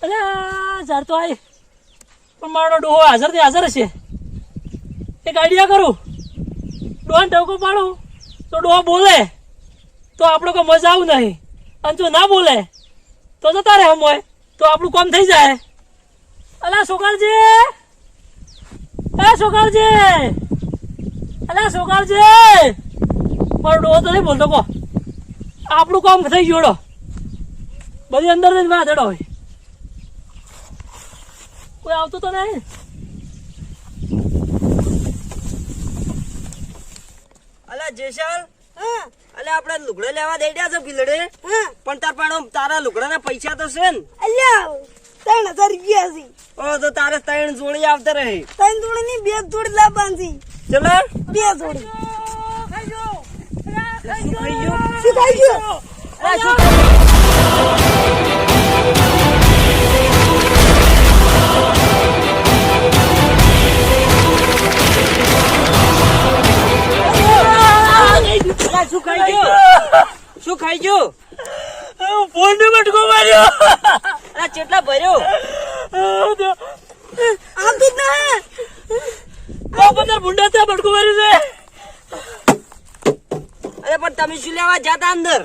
અલ્યા ઝાડ તો આવી પણ મારો ડોહો હાજર થી હાજર છે. એક આઈડિયા કરું, ડોહાને ટવકો પાડું તો ડોહો બોલે તો આપણો કોઈ મજા આવું નહીં, અને જો ના બોલે તો જતા રહે હમ હોય તો આપણું કામ થઈ જાય. અલા સોકારજી, એ સોકારજી, અલા સોકારજી, મારો ડોહો તો નહીં બોલતો કો, આપણું કામ થઈ ગયું. બધી અંદર જ વાત હેડો હોય, કોઈ આવતું તો નહીં. અલા જેસલ, અલે આપણે લુગડે લેવા દઈ રહ્યા છે ભીલડે, પણ તારા લુગડા ના પૈસા તો છે ને? અલ્યા 3000 રૂપિયા છે. ઓ તો તારે 3 જોડી આવતા રહે. 3 જોડી ની 2 જોડી લાવવાની છે. ચલો 2 જોડી. શું થઈ ગયું? શું થઈ ગયું? શું ખાઈ ગયું? શું ખાઈ ગયું? ફોન ને બટકો માર્યો. અલા કેટલા ભર્યો? આવતું જ ના. 15 ભૂંડા ત્યાં બટકો માર્યું છે. અરે પણ તમે શું લેવા જતા અંદર?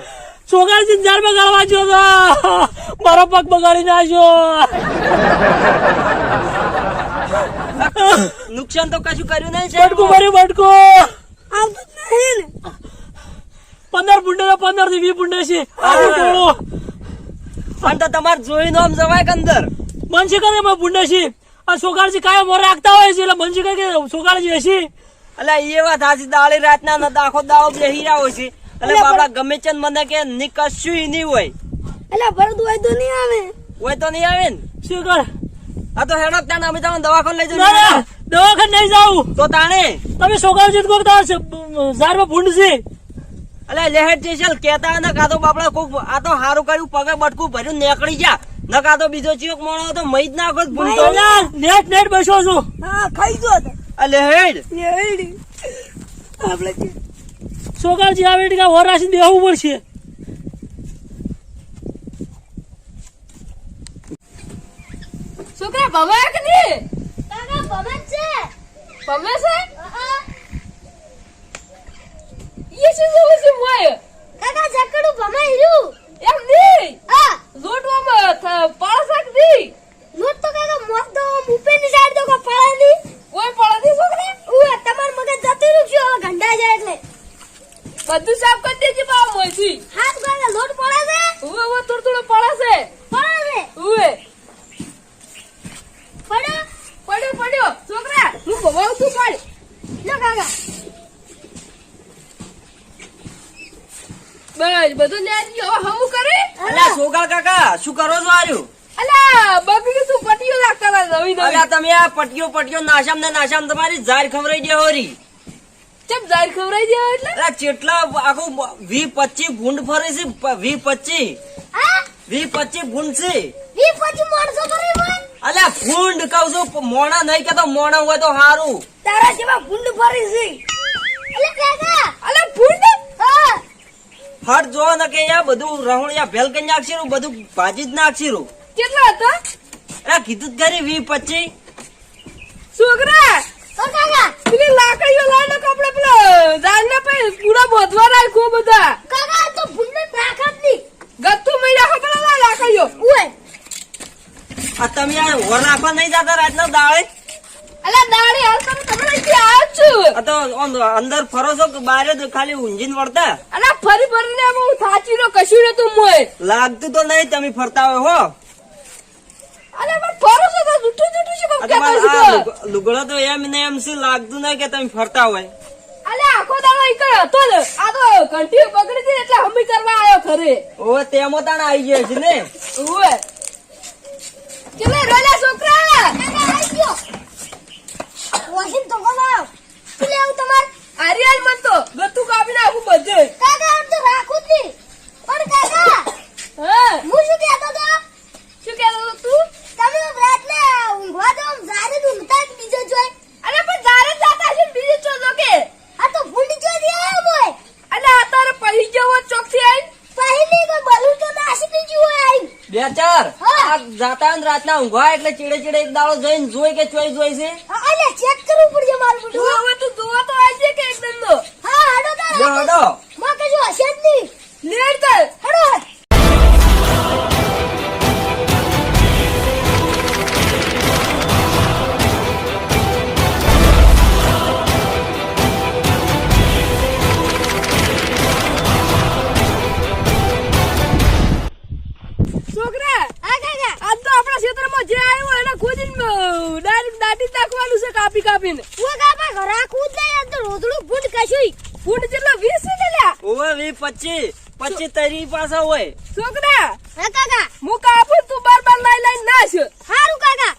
સોગારજી ઝાડ બગાડવા ગયો હતો, મારો પગ બગાડી નાખ્યો. નુકસાન તો કશું કર્યું નહીં. બટકું માર્યું બટકો. આવતું જ નહીં ને. 15 ભૂંડા 15 થી 20 ભૂંડા છે. આખું ટોળું. પણ તો તમારે જોઈને આમ જવાય કે અંદર? મનસી કરે ભૂંડા છે. આ સોગારજી કાયમ મોરે રાખતા હોય છે એટલે મનસી કહે કે સોગારજી હશે. અલા એ વાત હાચી, દાળી રાતના ન આખો દાડો બેહી રહ્યા હોય છે. એટલે બાપડા ગમે છે મને કે ની કશું નહીં હોય. અલ્યા ભરત હોય તો નહીં આવે. હોય તો નહીં આવે ને. શું કર? આ તો હેડો ત્યાં અમે તમને દવાખાને લઈ ના ના, જવું. દવાખાને નહીં જાઉં. તો તાણે તમે સોગારજી કોક ઝાડમાં ભૂંડ છે. અલે લેહેડ જેસલ કેતા ન કાતો બાપડા કોક આ તો હારું કર્યું પગે બટકું ભર્યું નીકળી જા, ન કાતો બીજો ચિયોક મોણો તો મઈ જ નાખો ભૂલતો. નેટ નેટ બેસો છું. હા ખાઈ જો તો. અલે હેડ લેડી આપણે સોગારજી આવે એટલે વરાસી દેવું પડશે. છોકરા ભમાય કે નહીં? કાકા ભમત છે. ભમે છે? ઈ શું જોવું છે મોય? કાકા જકડું ભમાઈ રહ્યું. એમ નહીં. હા લોટવામાં પાળ શાક નહીં. લોટ તો કાકા મોસ દો ઉપરની સાઈડ તો કો ફાળે ની. કોઈ પાળ નહીં છોકરા. ઉએ તમાર મગજ જતી રૂખ્યો હવે ગંડા જાય એટલે. બધું સાફ કરી દેજે બા મોયથી. હાથ કાકા લોટ પડે છે. ઉવે થોડું થોડું પાળે છે. પડે છે. ઉવે પડ્યો. પડ્યો છોકરા હું ભમાવું તું પાડ. લો કાકા બસ બધું ન્યાજી હવે હમું કરે. અલા સોગા કાકા શું કરો છો આર્યું? અલા બગડી તું પટીઓ રાખતા હતા નવી અલા નવી. તમે આ પટીઓ નાશામ ને નાશામ તમારી ઝાર ખવરાઈ દે હોરી. ચમ જાહેર ખવરાઈ દેવા એટલે? અલા કેટલા આખું 20-25 ભૂંડ ફરે છે. 20-25 હા 20-25 ભૂંડ છે. વી પછી માણસો કરી હોય. અલ્યા ભૂંડ કહું છું, મોણા નહીં કેતો, મોણા હોય તો હારું. તારા જેવા ભૂંડ ફરી છે. એટલે કાકા અલા ભૂંડ. હા હટ જો ને કે યા બધું રહુણિયા ભેલ કરી નાખશીરું, બધું ભાજી જ નાખશીરું. કેટલા હતા અલા કીધું જ ખરી 20-25. છોકરા? તો કાકા પેલી લાકડીઓ લાવીને આપણે પેલા ઝાડના પાસે પૂરા બોધવા રાખો બધા. કાકા તો ભૂંડ નાખત ની. ગત્તુ મહી રાખો પેલા લાકડીઓ. ઉએ આ તમે આ હોર નાખવા નહીં જતા રાતના દાળે? અલા દાડી હાલ તમે અહીંથી આવ્યો જ છું. આ તો અંદર ફરો છો કે બહાર જ ખાલી ઊંઘીને વળતા? અલા ફરી ફરીને આમ હું થાચી નો કશું નતું મોય. લાગતું તો નહીં તમે ફરતા હોય હો. અલા પણ ફરો છો તો જૂઠું જૂઠું શું આ કેમ તમારે કહેતા આ છો? લુગડો તો એમ ને એમ છે, લાગતું નહીં કે તમે ફરતા હોય. અલા આખો દાડો ઈ કઈ હતો ને, આ તો ઘંટી બગડી હતી એટલે હમી કરવા આવ્યો ખરે. ઓવે તેમાં તાણ આવી ગયા છે ને. ઓય કેલે રોલા છોકરા. કાકા આવી ગયો. વોશિંગ તો બોલાવ. શું લેવું તમાર? આર્યન મન તો ગત્તુ કાપી નાખું બધે. કાકા આમ તો રાખું જ નહીં. પણ કાકા હા હું શું કહેતો તો? શું કહેતો હતો તું? તમે રાતને ઊંઘવા દો જારે જ ઊંઘતા જ બીજો જોઈ. અરે પણ જારે જ જાતા છે ને બીજું ચો જો કે. આ તો ભૂંડ ચોરી આવ્યો બોય. અલે આ તારે પહી જેવો ચોકથી આઈ. પહેલી કોઈ બલૂન તો નાસી દીધું હોય આઈ. બે ચાર હા. આ જાતા ને રાતના ઊંઘવા એટલે ચીડે ચીડે એક દાડો જોઈને જોઈ કે ચોઈ જોઈ છે અલે ચેક કરવું પડશે મારું તું બધું. હવે તું જોવા તો આવી છે કે એકદમ નો હા હાડો તાર. લ્યો હડો માં કશું હશે જ નહીં. લેટ કર હાડો. છોકરા હા કાકા. આજ તો આપણા ક્ષેત્રમાં જે આવ્યું એને ખોદીને ડાયરેક્ટ દાટી જ નાખવાનું છે કાપી કાપીને હું કાપા ઘર આખું જ નહીં. આ તો રોતડું ફૂટ કશુંય. ફૂટ જેટલા 20 છે લ્યા ઓવે 25 તરી પાછા હોય છોકરા હા કાકા. હું કાપું તું બાર લઈ નાખ હારું કાકા.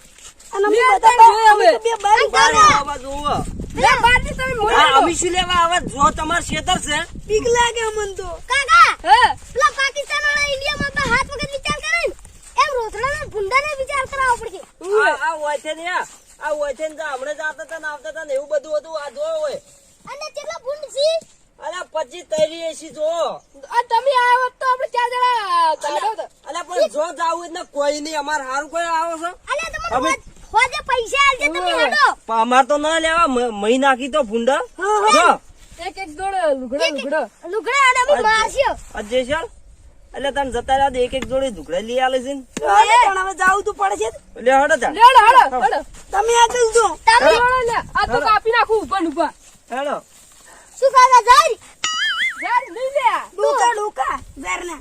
લે તને જોઈ હવે. હા, કાકા. આ બાજુ ઓવે. લે બારની તમે મોઈ આ લો. અમે શું લેવા આવે જો તમાર ખેતર છે બીક લાગે અમન તો કાકા. હે પેલા પાકિસ્તાન વાળા ઇન્ડિયામાં આપણા હાથ વગર વિચાર કરે ને એમ રોતડાના ભૂંડાને વિચાર કરાવવો પડશે. આ હોય છે ને આ હોય છે ને હમણાં જાતા હતા ને આવતા હતા ને એવું બધું હતું આ જો હોય અને કેટલા ભૂંડ છે? અલા 25 તરી એસી જો આ તમે આવ્યો તો આપણે ચાર જણા કાઢો તો અલા પણ જો જાવું ને કોઈ નહીં અમાર હારું કોઈ આવો છો અલે તમને અમે- હોજે પૈસા આલજે તમે હેડો. પણ અમાર તો ના લેવા મહી નાખી તો ભૂંડા જો એક જોડે લુગડો લુગડા અને અમે મારશું. અજય ચાલ એટલે તને જતા રહ્યા એક એક જોડે ઢુકડા લઈ આલે છે ને પણ હવે જાવું તો પડે છે એટલે હડો ચાલ હેડો તમે આગળ જો તમે લે આ તો કાપી નાખું ઉભા હેડો શું કાકા જાય? યાર નહીં લે ડોકા વેરના.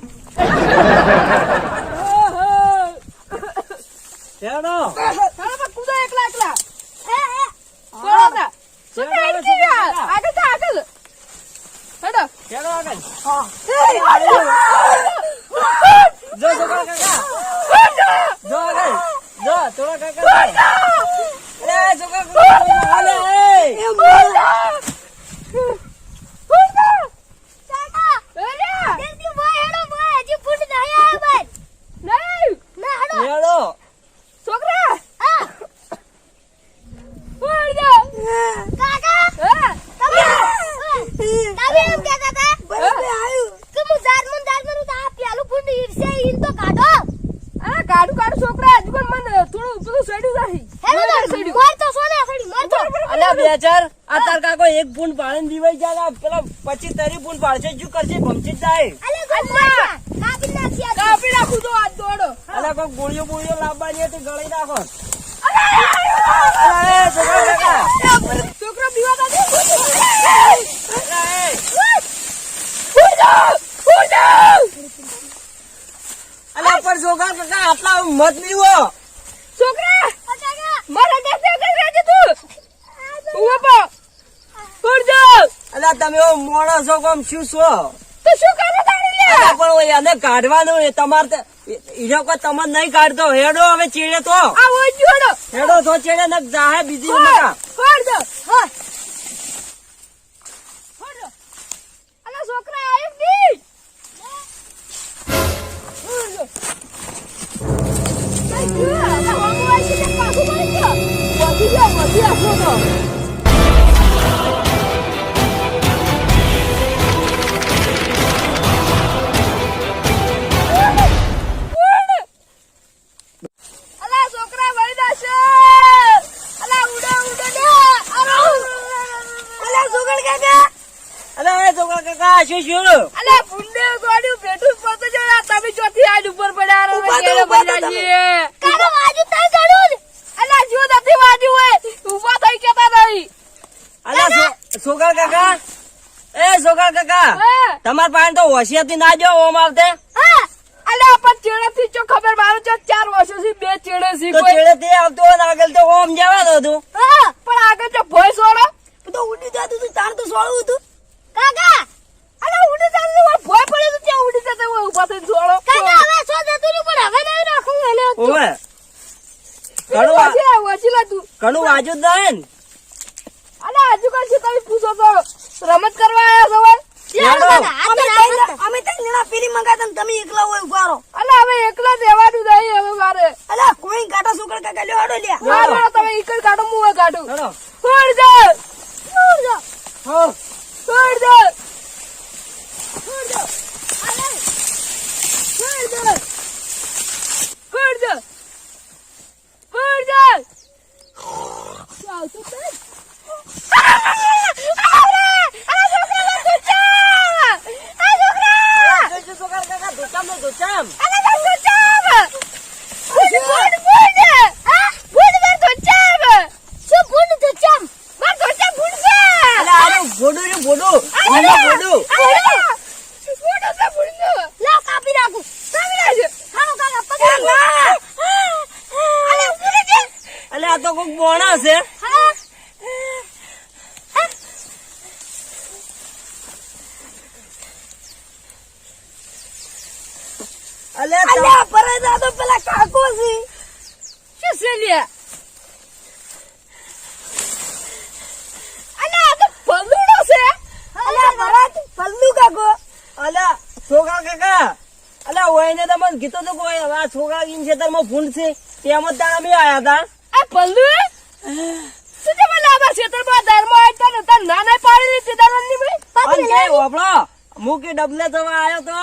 ઓહો હેડો ચાલો બા કૂદો એકલા હે હે. બોલો શું હેડો, આગળ હેડો હેડો આગળ જો જો કાકા જો આગળ જો થોડા કાકા અરે જો કાકા હાલે કાકા. જલ્દી મોય હેડો મોય. હજી ફૂટ નહીં આવ્યો ભાઈ. નહીં ના હેડો. હેડો છોકરા હા. કાકા. તમે એમ કહેતા હતા કે હું જાત આ પેલું ફૂટ ઈર્ષે ઈન તો કાઢો. આ કાઢું છોકરા હજુ પણ મને થોડું પેલું સડ્યું નથી હેડો તો મોર તો સોને સડી મોર તો. અલ્યા બે ચાર આ તાર કાકો એક ફૂન પાડીને દીવાઈ જાય પેલા 25 તરી ફૂન પાડશે શું કરશે ભમચી જ જાય અલે તો મોર કાપી નાખી આ. કાપી નાખું તો આ દોડો અલ્યા કોઈ ગોળીઓ બોળીઓ લાવવાની હતી ગળી નાખો અલ્યા એ છોકરા કાકા છોકરો બીવા દે અલ્યા એ અલ્યા પર છોકરા કાકા આટલા મત લીવો છોકરા કાકા. મારા દેશે આગળ રહેજે તું ઉભો પા ઉડ જા અલ્યા તમે એવો મોણો છો કોમ શું છો તો શું કરે તારી લે અલ્યા પણ ઓય એને કાઢવાનું એ તમારે તો ઈનો કોઈ તમને નહીં કાઢતો હેડો હવે ચીડે તો આ ઓય જોડો હેડો તો ચીડે ને જાહે બીજી નકા ફોડ દો હા. ફોડ દો અલા છોકરા આયો ની વધી આખો તો અલા છોકરા વળી દાશે અલા ઉડો દે અલા છોકરા કાકા અલ્યા એ છોકરા કાકા શું અલા ભૂંડે ગોડ્યું બેઠું પતો જો તમે ચોથી આજ ઉપર પડ્યા રે કેરે બજાજી કાકા વાજુ તઈ કાઢું ને. અલા જો નથી વાજુ હોય ઊભા થઈ કેતા નહીં અલ્યા છોકરા કાકા એ છોકરા કાકા હા તમાર પાસે તો હોશિયારથી ના જો ઓમ આવતે હા. અલા પણ ચેડે થી ચો ખબર મારું છે 4 વર્ષોથી બે ચેડે સી તો કોઈ ચેડે તે આવતો હોય ને આગળ તો ઓમ જવાનું હતું હા. પણ આગળ જો ભોય સોડો તો ઉડી જતું તું તાણ તો સોળું હતું. કાકા. અલા ઉડી જતો હોય ભોય પડે તો ત્યાં ઉડી જતો હોય ઊભા થઈને સોડો કાકા હવે સો જતું રહ્યું પણ હવે નહીં રાખું એને. ઓવે વચીલા તું ઘણું વાજુ જ ના હે ને અલા હજુ કઈ છે તમે પૂછો તો રમત કરવા આયા છો ભાઈ ચાલો કાકા, હાથ પર હાથ પર. અમે તઈ જણા પેલી મંગાતા ને તમે એકલા હોય ઉભા રહો. અલા હવે એકલા રહેવાનું નહીં હવે મારે અલા કોઈ કાટા છોકરા કાકા લ્યો હાડો લ્યા. મારો તમે ઈકડ કાઢો હું હવે કાઢું હેડો છોડ દે છોડ દો. હો છોડ દે છોડ દો. અલે. છોડ દો. આ તો કોક બોણા છે. હા અલ્યા પરત આ તો પેલા કાકો છે. શું છે લ્યા? અને આ તો પલુડો છે. અલ્યા ભરત પલ્લુ કાકો. અલ્યા છોકરા કાકા, અલ્યા ઓયને તમને કીધું તું કોઈ આ છોકરા ઇન ખેતરમાં ફૂંડ છે તેમ જ તારા મેં આયા હતા. આ પલ્લુ શું તમે લાંબા ક્ષેત્રમાં ધર્મ આવતા ને તાર નાના પાડી દીધી ધર્મની ભાઈ? અન કે ઓબળો હું કે ડબલે થવા આવ્યો તો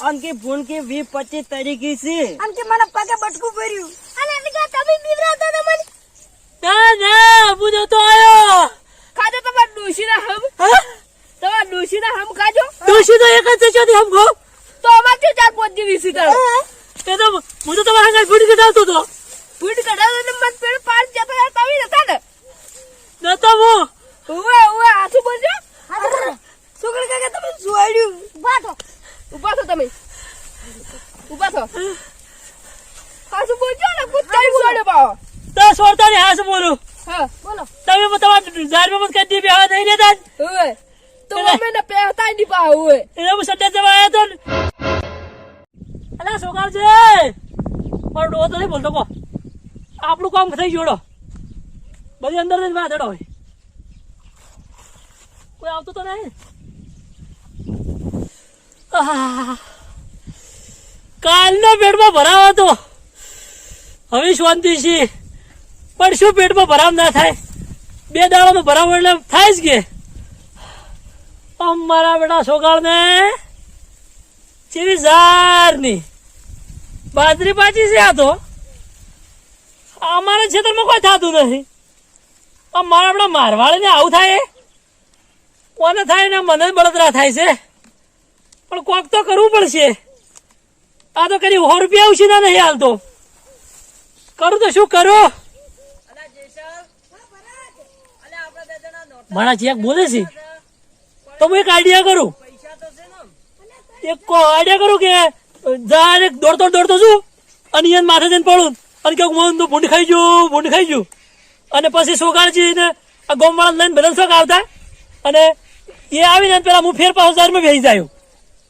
અન કે ફૂંડ કે 20-25 તારીખી છે. આમ કે મને પગે બટકું ભર્યું. અને એટલે કે તમે બીવરાતા હતા મને. ના ના હું નતો આવ્યો. ખાજો તમારા ડોશીના હમ. હા? તમારા ડોશીના હમ ખાજો. ડોશી તો એક જ છે ચોથી હમ ખો. તો અમારથી 4-5 દિવસ સીધા એ તો હું તો તમારા હાંગા ફૂટી કઢાવતો હતો. ફૂટ કઢાવે તો મત પેડ પાડ જતો યાર તમે નતા ને. નતો હું. ઓવે આછું બોલજો. છોકરા કાકા તમે જોડ્યું. બાટો ઉભા થો તમે. ઉભા થો. આછું બોલજો ને કુત્તાઈ બોલે બાવો. તો સોરતા ને હાસ બોલું. હા બોલો. તમે તમારા ધારમાં મત કદી બે હાથ નહીં રહેતા. ઓવે તો અમે ને પહેતા ની પા ઓવે. એને હું સડ્ડા જવા આવ્યો તો ને. અલા સોકાર છે મારો ડોહો તો નહીં બોલતો કો. આપણું કામ થઈ જોડો બધી અંદર જઈને વાત હેડો હોય. કોઈ આવતું તો નહીં. આહ. કાલનો પેટમાં ભરાવો હતો હવે શાંતિ છે પણ શું પેટમાં ભરાવ ના થાય. 2 દાડાનો ભરાવો એટલે થાય જ કે મારા બેટા સોગાળ ને ચેવી ઝારની બાજરી પાછી છે. આ તો અમારા ક્ષેત્રમાં કોઈ થતું નથી. મારા બેટા મારવાડી ને આવું થાય કોને થાય ને મને બળતરા થાય છે પણ કોક તો કરવું પડશે. આ તો કરી 100 રૂપિયા ઉછીના નહીં હાલતો. કરું તો શું કરું. મારા ચેક બોલે છે તો હું એક આઈડિયા કરું. એક આઈડિયા કરું કે ડાયરેક્ટ દોડતો છું અને એને માથે જઈને પડું અને કે હું તો ભૂંડ ખાઈ ગયું અને પછી સોગાળજી ને આ ગોમવાળા લઈને બધા શોખ આવતા અને એ આવીને પેલા હું ફેર પાછો ઝારમાં બેસી જાય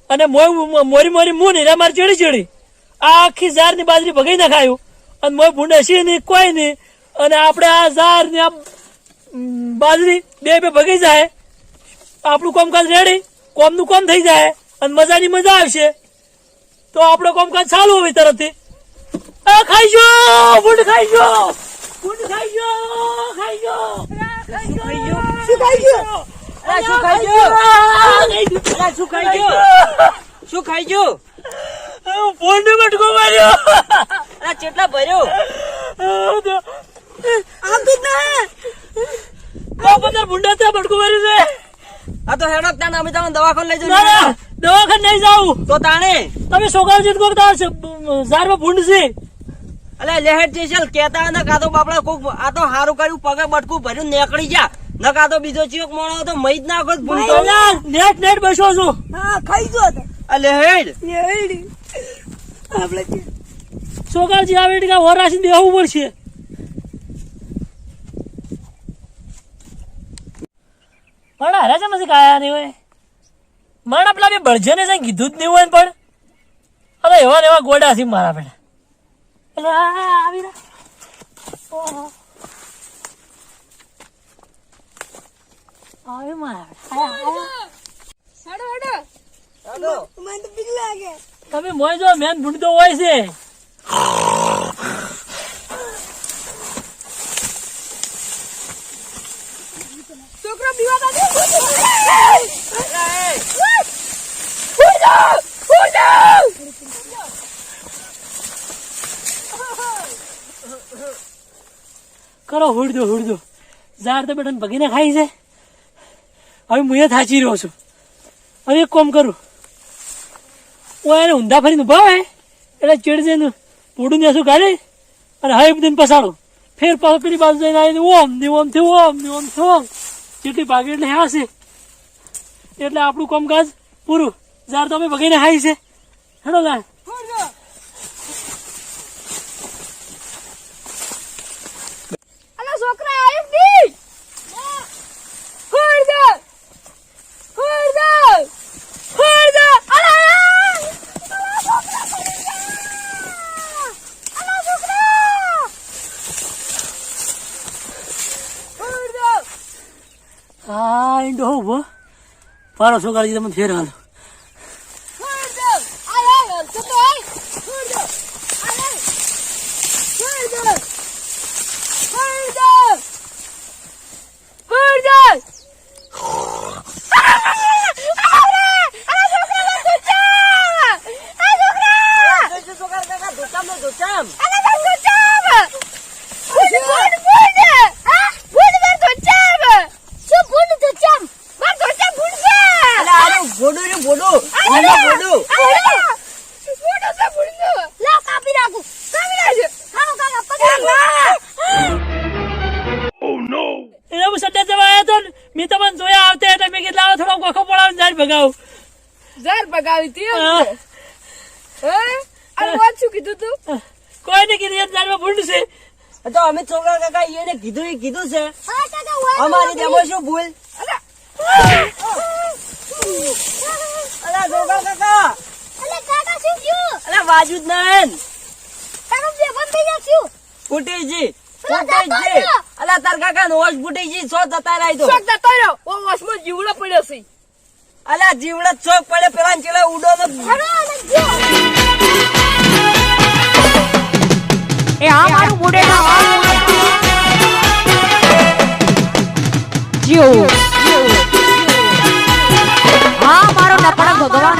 અને મોરી મું ને મારી ચડી આ આખી ઝારની બાજરી ભગાઈ નાખાયું અને મોય ભૂંડ હસી નહીં કોઈ નહીં અને આપણે આ ઝાર ને આ બાજરી બે ભગાઈ જાય. આપણું કામકાજ રેડી કોમનું કામ થઈ જાય અને મજાની મજા આવશે તો આપણો કામકાજ ચાલુ હોય તરફથી. ખાઈ ગયો ભૂંડ ખાઈ ગયો શું ખાઈ ગયો? શું ખાઈ ગયું? ભૂંડ બટકો માર્યો. અલા ચેટલા ભર્યો? આમ તો ના. બધા ભૂંડા ત્યાં બટકો માર્યું છે. આ તો હેડો તાને અમે તમને દવાખાને લઈ ના ના જઈએ. દવાખાને નહીં જાવું. તો તાણે તમે સોગાવજી કો ઝારમાં ભૂંડ છે. અલે લેહેડ જેસલ કેતા ને કાતો બાપડા કોક આ તો હારું કર્યું પગે બટકું ભર્યું નીકળી જા ન કાતો બીજો ચીક મોણો તો મઈ જ નાખો ભૂલતો. નેટ બેસો છું. હા ખાઈ ગયો તો. આ લેહેડ લેડી આપણે કે સોગાવજી આવે એટલે વર રાખીને બેહવું પડશે. મારા હરા છે પછી કાયા નહીં હોય મારા પેલા બે બળજને છે કીધું જ નહીં હોય ને પણ અરે એવા ને એવા ગોડા છે મારા પેલા એટલે આવી રહ્યા આવી મારા હેડો મને તો બીક લાગે. તમે મોય જો મેન ભૂંડ તો હોય છે. છોકરો બીવા કરો હુડ દો ઝાડ તો બેટા ભગીને ખાઈ છે. હવે હું એ થાચી રહ્યો છું. હવે એક કામ કરું હું એને ઊંધા ફરીને ઉભા હોય એટલે ચેડ જઈને પૂડું ને શું કાઢે અને હવે બધીને પસાડું ફેર પાછો પેલી બાજુ જઈને આવીને ઓમ ને ઓમ થયું ઓમ જેટલી ભાગે એટલે હા છે એટલે આપણું કામકાજ પૂરું. ઝાડ તો અમે ભગીને ખાઈ છે. હેડો ઝાડ હા ઈંડો ઉભો પારો શું કરી તમે ફેર હાલો ભગાવ ઝાર ભગાવી તી હા. અરે વાત શું કીધું તું કોઈ ને કીધું જારમાં ભૂંડ છે તો અમે છોકરા કાકા એને કીધું છે હા કાકા વાહ અમારી તેમાં શું ભૂલ અલા છોકરા કાકા અલે કાકા શું થયું અલા વાજુ જ નહીં કાકા બે બંધ થઈ ગયા શું ફૂટીજી પેલો જતો રહ્યો. અલા તાર કાકા નો હોશ ફૂટીજી સો જતા રહી તો શોખ જતો રહ્યો ઓ વોશમાં જીવડો પડ્યો છે અલા જીવડે ચોક પડે પેલા ચેડે ઉડો તો હરો અને જો એ આ મારું બુડેના જીવ હા મારો નપડા ભગવાન